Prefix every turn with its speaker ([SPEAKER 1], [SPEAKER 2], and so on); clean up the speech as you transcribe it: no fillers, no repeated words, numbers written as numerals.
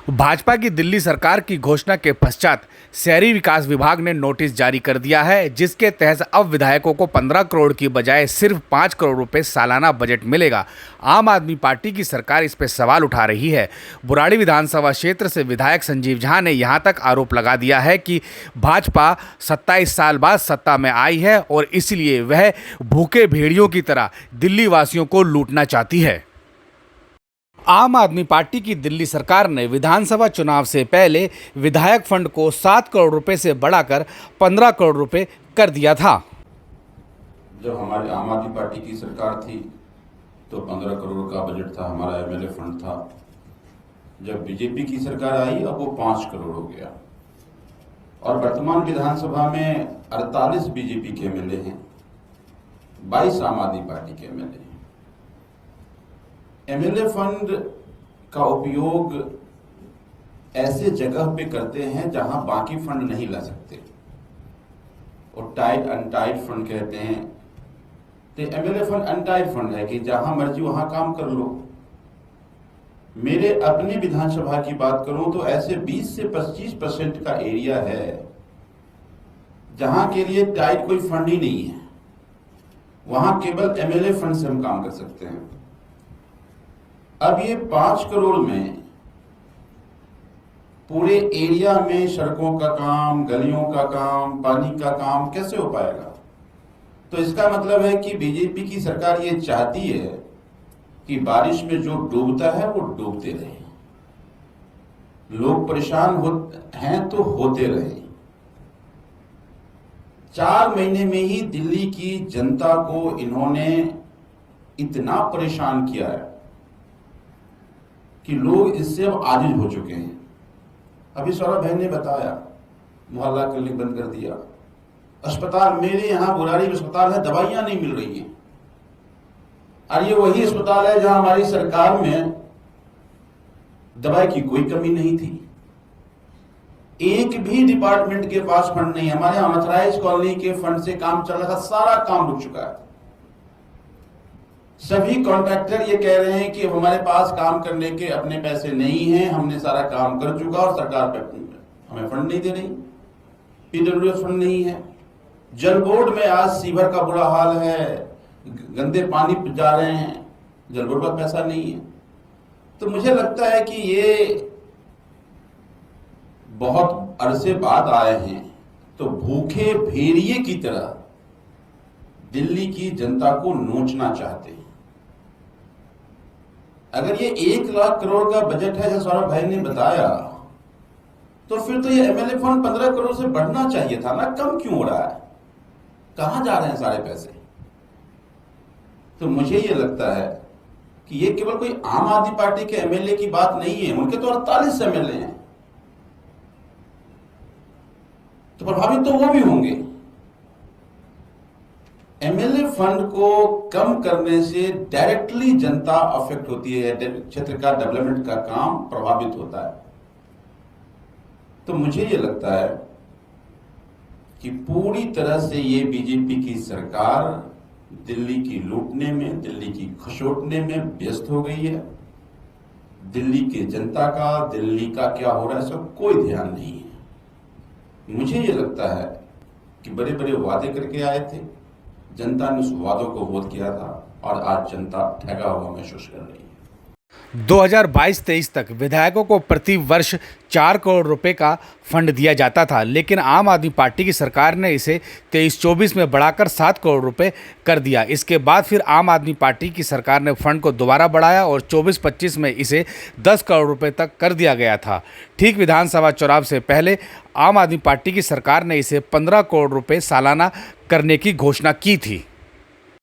[SPEAKER 1] भाजपा की दिल्ली सरकार की घोषणा के पश्चात शहरी विकास विभाग ने नोटिस जारी कर दिया है, जिसके तहत अब विधायकों को 15 करोड़ की बजाय सिर्फ 5 करोड़ रुपए सालाना बजट मिलेगा। आम आदमी पार्टी की सरकार इस पर सवाल उठा रही है। बुराड़ी विधानसभा क्षेत्र से विधायक संजीव झा ने यहां तक आरोप लगा दिया है कि भाजपा 27 साल बाद सत्ता में आई है और इसलिए वह भूखे भेड़ियों की तरह दिल्ली वासियों को लूटना चाहती है। आम आदमी पार्टी की दिल्ली सरकार ने विधानसभा चुनाव से पहले विधायक फंड को 7 करोड़ रुपए से बढ़ाकर 15 करोड़ रुपए कर दिया था।
[SPEAKER 2] जब हमारी आम आदमी पार्टी की सरकार थी तो 15 करोड़ का बजट था, हमारा एमएलए फंड था। जब बीजेपी की सरकार आई अब वो 5 करोड़ हो गया और वर्तमान विधानसभा में 48 बीजेपी के एमएलए हैं, 22 आम आदमी पार्टी के एमएलए हैं। एमएलए फंड का उपयोग ऐसे जगह पे करते हैं जहां बाकी फंड नहीं ला सकते और टाइट अनटाइट फंड कहते हैं। तो एमएलए फंड अनटाइट फंड है कि जहां मर्जी वहां काम कर लो। मेरे अपनी विधानसभा की बात करूं तो ऐसे 20 से 25% का एरिया है जहां के लिए टाइट कोई फंड ही नहीं है, वहां केवल एमएलए फंड से हम काम कर सकते हैं। अब ये 5 करोड़ में पूरे एरिया में सड़कों का काम, गलियों का काम, पानी का काम कैसे हो पाएगा? तो इसका मतलब है कि बीजेपी की सरकार ये चाहती है कि बारिश में जो डूबता है वो डूबते रहे, लोग परेशान हैं तो होते रहे। 4 महीने में ही दिल्ली की जनता को इन्होंने इतना परेशान किया है कि लोग इससे अब आजिज हो चुके हैं। अभी सौरभ भाई ने बताया मोहल्ला क्लिनिक बंद कर दिया, अस्पताल मेरे यहाँ बुराड़ी में अस्पताल है, दवाइयां नहीं मिल रही हैं। और ये वही अस्पताल है जहां हमारी सरकार में दवाई की कोई कमी नहीं थी। एक भी डिपार्टमेंट के पास फंड नहीं। हमारे यहाँ अमथराइज कॉलोनी के फंड से काम चल रहा था, सारा काम रुक चुका है। सभी कॉन्ट्रैक्टर ये कह रहे हैं कि हमारे पास काम करने के अपने पैसे नहीं हैं, हमने सारा काम कर चुका और सरकार हमें फंड नहीं दे रही, पीडब्ल्यूएस फंड नहीं है। जल बोर्ड में आज सीवर का बुरा हाल है, गंदे पानी जा रहे हैं, जल बोर्ड पर पैसा नहीं है। तो मुझे लगता है कि ये बहुत अरसे बाद आए हैं तो भूखे भेड़िए की तरह दिल्ली की जनता को नोचना चाहते हैं। अगर ये 1 लाख करोड़ का बजट है जैसा सौरभ भाई ने बताया, तो फिर तो ये एमएलए फंड 15 करोड़ से बढ़ना चाहिए था ना, कम क्यों हो रहा है? कहां जा रहे हैं सारे पैसे? तो मुझे ये लगता है कि ये केवल कोई आम आदमी पार्टी के एमएलए की बात नहीं है, उनके तो 48 एमएलए हैं, तो प्रभावित तो वो भी होंगे। एमएलए फंड को कम करने से डायरेक्टली जनता अफेक्ट होती है, क्षेत्र का डेवलपमेंट का काम प्रभावित होता है। तो मुझे ये लगता है कि पूरी तरह से ये बीजेपी की सरकार दिल्ली की लूटने में, दिल्ली की खसोटने में व्यस्त हो गई है। दिल्ली की जनता का, दिल्ली का क्या हो रहा है इसका कोई ध्यान नहीं है। मुझे ये लगता है कि बड़े बड़े वादे करके आए थे, जनता ने उस वादों को वोट किया था और आज जनता ठगा हुआ महसूस कर रही है।
[SPEAKER 1] 2022-23 तक विधायकों को प्रति वर्ष 4 करोड़ रुपए का फंड दिया जाता था, लेकिन आम आदमी पार्टी की सरकार ने इसे 23-24 में बढ़ाकर 7 करोड़ रुपए कर दिया। इसके बाद फिर आम आदमी पार्टी की सरकार ने फंड को दोबारा बढ़ाया और 24-25 में इसे 10 करोड़ रुपए तक कर दिया गया था। ठीक विधानसभा चुनाव से पहले आम आदमी पार्टी की सरकार ने इसे 15 करोड़ रुपए सालाना करने की घोषणा की थी।